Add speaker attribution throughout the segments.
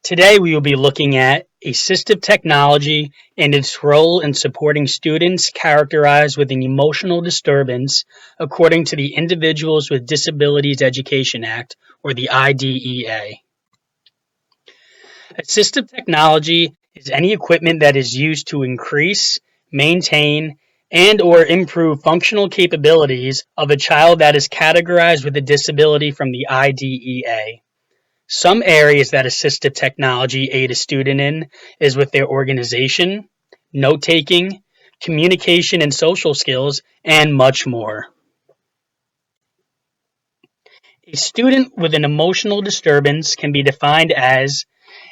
Speaker 1: Today we will be looking at assistive technology and its role in supporting students characterized with an emotional disturbance according to the Individuals with Disabilities Education Act, or the IDEA. Assistive technology is any equipment that is used to increase, maintain, and or improve functional capabilities of a child that is categorized with a disability from the IDEA. Some areas that assistive technology aid a student in is with their organization, note-taking, communication and social skills, and much more. A student with an emotional disturbance can be defined as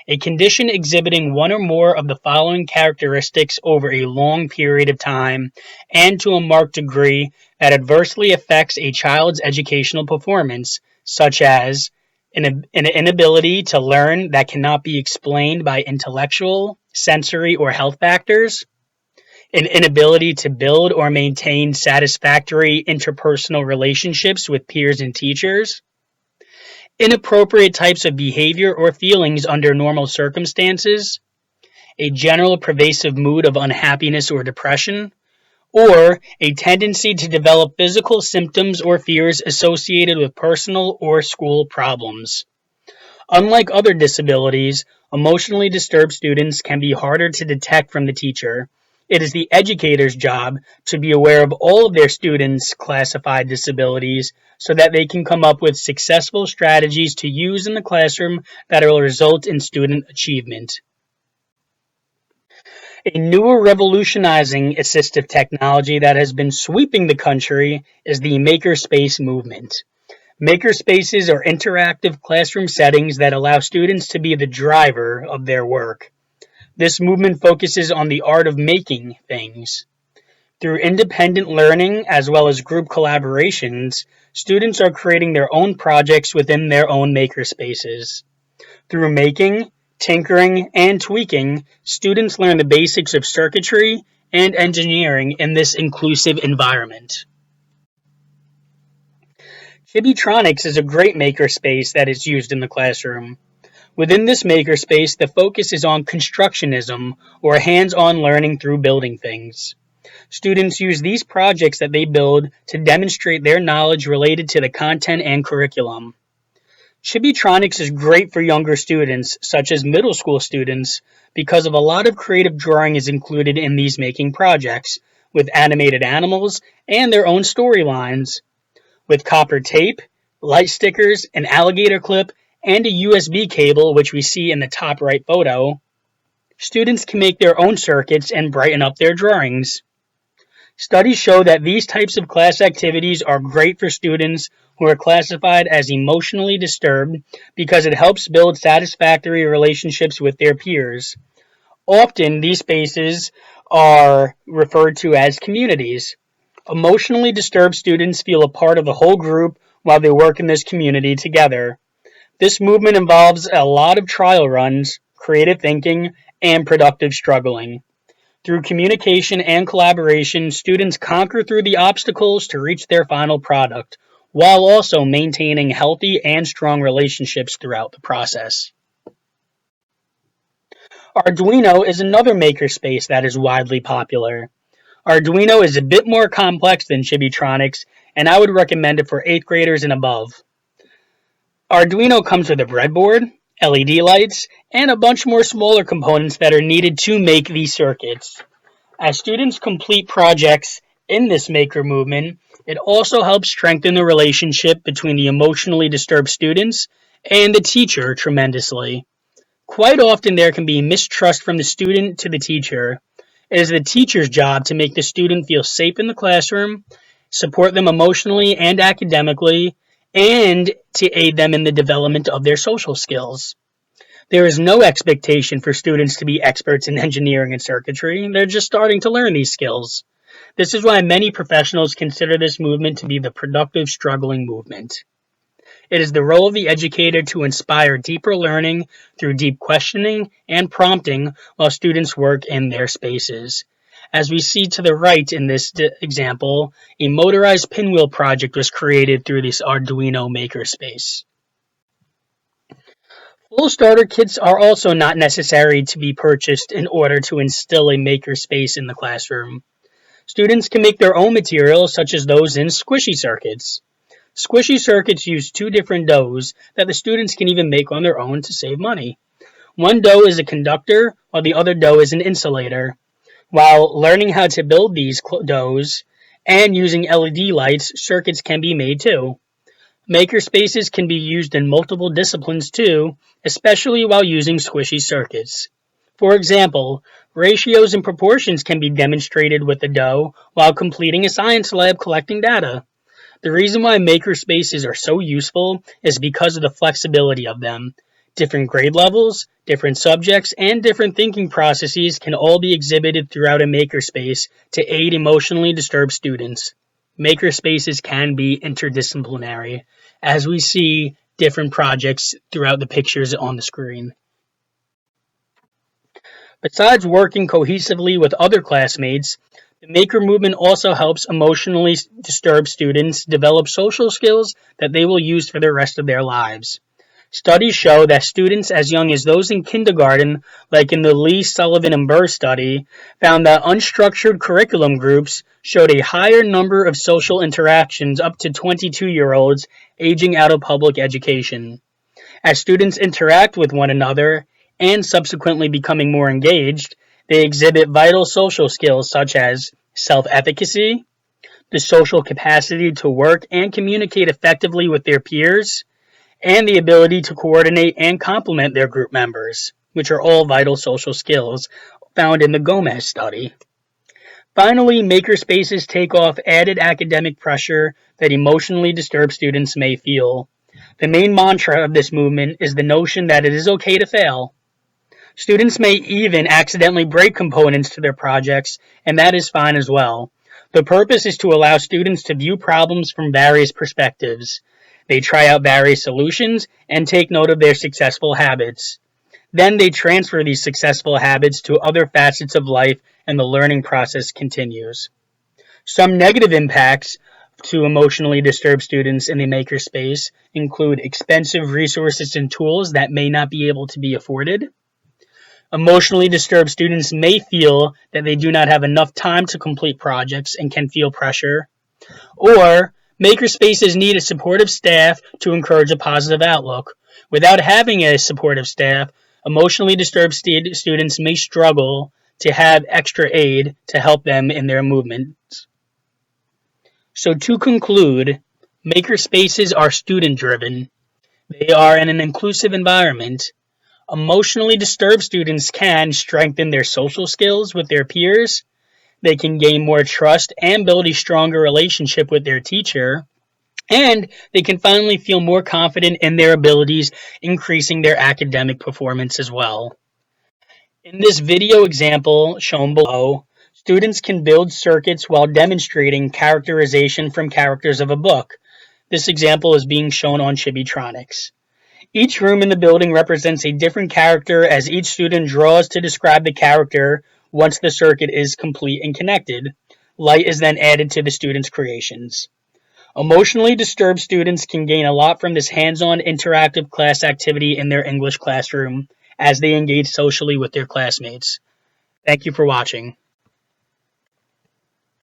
Speaker 1: a condition exhibiting one or more of the following characteristics over a long period of time and to a marked degree that adversely affects a child's educational performance, such as an inability to learn that cannot be explained by intellectual, sensory, or health factors, an inability to build or maintain satisfactory interpersonal relationships with peers and teachers, inappropriate types of behavior or feelings under normal circumstances, a general pervasive mood of unhappiness or depression, or a tendency to develop physical symptoms or fears associated with personal or school problems. Unlike other disabilities, emotionally disturbed students can be harder to detect from the teacher. It is the educator's job to be aware of all of their students' classified disabilities so that they can come up with successful strategies to use in the classroom that will result in student achievement. A newer revolutionizing assistive technology that has been sweeping the country is the Makerspace movement. Makerspaces are interactive classroom settings that allow students to be the driver of their work. This movement focuses on the art of making things. Through independent learning as well as group collaborations, students are creating their own projects within their own makerspaces. Through making, tinkering, and tweaking, students learn the basics of circuitry and engineering in this inclusive environment. Chibitronics is a great makerspace that is used in the classroom. Within this makerspace, the focus is on constructionism, or hands-on learning through building things. Students use these projects that they build to demonstrate their knowledge related to the content and curriculum. Chibitronics is great for younger students, such as middle school students, because of a lot of creative drawing is included in these making projects, with animated animals and their own storylines. With copper tape, light stickers, an alligator clip, and a USB cable, which we see in the top right photo, students can make their own circuits and brighten up their drawings. Studies show that these types of class activities are great for students who are classified as emotionally disturbed because it helps build satisfactory relationships with their peers. Often, these spaces are referred to as communities. Emotionally disturbed students feel a part of the whole group while they work in this community together. This movement involves a lot of trial runs, creative thinking, and productive struggling. Through communication and collaboration, students conquer through the obstacles to reach their final product, while also maintaining healthy and strong relationships throughout the process. Arduino is another makerspace that is widely popular. Arduino is a bit more complex than Chibitronics, and I would recommend it for 8th graders and above. Arduino comes with a breadboard, LED lights, and a bunch more smaller components that are needed to make these circuits. As students complete projects in this maker movement, it also helps strengthen the relationship between the emotionally disturbed students and the teacher tremendously. Quite often there can be mistrust from the student to the teacher. It is the teacher's job to make the student feel safe in the classroom, support them emotionally and academically, and to aid them in the development of their social skills. There is no expectation for students to be experts in engineering and circuitry. They're just starting to learn these skills. This is why many professionals consider this movement to be the productive struggling movement. It is the role of the educator to inspire deeper learning through deep questioning and prompting while students work in their spaces. As we see to the right in this example, a motorized pinwheel project was created through this Arduino makerspace. Full starter kits are also not necessary to be purchased in order to instill a makerspace in the classroom. Students can make their own materials, such as those in squishy circuits. Squishy circuits use two different doughs that the students can even make on their own to save money. One dough is a conductor, while the other dough is an insulator. While learning how to build these doughs and using LED lights, circuits can be made too. Makerspaces can be used in multiple disciplines too, especially while using squishy circuits. For example, ratios and proportions can be demonstrated with the dough while completing a science lab collecting data. The reason why makerspaces are so useful is because of the flexibility of them. Different grade levels, different subjects, and different thinking processes can all be exhibited throughout a makerspace to aid emotionally disturbed students. Makerspaces can be interdisciplinary, as we see different projects throughout the pictures on the screen. Besides working cohesively with other classmates, the maker movement also helps emotionally disturbed students develop social skills that they will use for the rest of their lives. Studies show that students as young as those in kindergarten, like in the Lee, Sullivan, and Burr study, found that unstructured curriculum groups showed a higher number of social interactions up to 22-year-olds aging out of public education. As students interact with one another and subsequently becoming more engaged, they exhibit vital social skills such as self-efficacy, the social capacity to work and communicate effectively with their peers, and the ability to coordinate and complement their group members, which are all vital social skills found in the Gomez study. Finally, makerspaces take off added academic pressure that emotionally disturbed students may feel. The main mantra of this movement is the notion that it is okay to fail. Students may even accidentally break components to their projects, and that is fine as well. The purpose is to allow students to view problems from various perspectives. They try out various solutions and take note of their successful habits. Then they transfer these successful habits to other facets of life and the learning process continues. Some negative impacts to emotionally disturbed students in the makerspace include expensive resources and tools that may not be able to be afforded. Emotionally disturbed students may feel that they do not have enough time to complete projects and can feel pressure. Or makerspaces need a supportive staff to encourage a positive outlook. Without having a supportive staff, emotionally disturbed students may struggle to have extra aid to help them in their movements. So to conclude, makerspaces are student-driven. They are in an inclusive environment. Emotionally disturbed students can strengthen their social skills with their peers. They can gain more trust and build a stronger relationship with their teacher. And they can finally feel more confident in their abilities, increasing their academic performance as well. In this video example shown below, students can build circuits while demonstrating characterization from characters of a book. This example is being shown on Chibitronics. Each room in the building represents a different character as each student draws to describe the character once the circuit is complete and connected. Light is then added to the students' creations. Emotionally disturbed students can gain a lot from this hands-on interactive class activity in their English classroom as they engage socially with their classmates. Thank you for watching.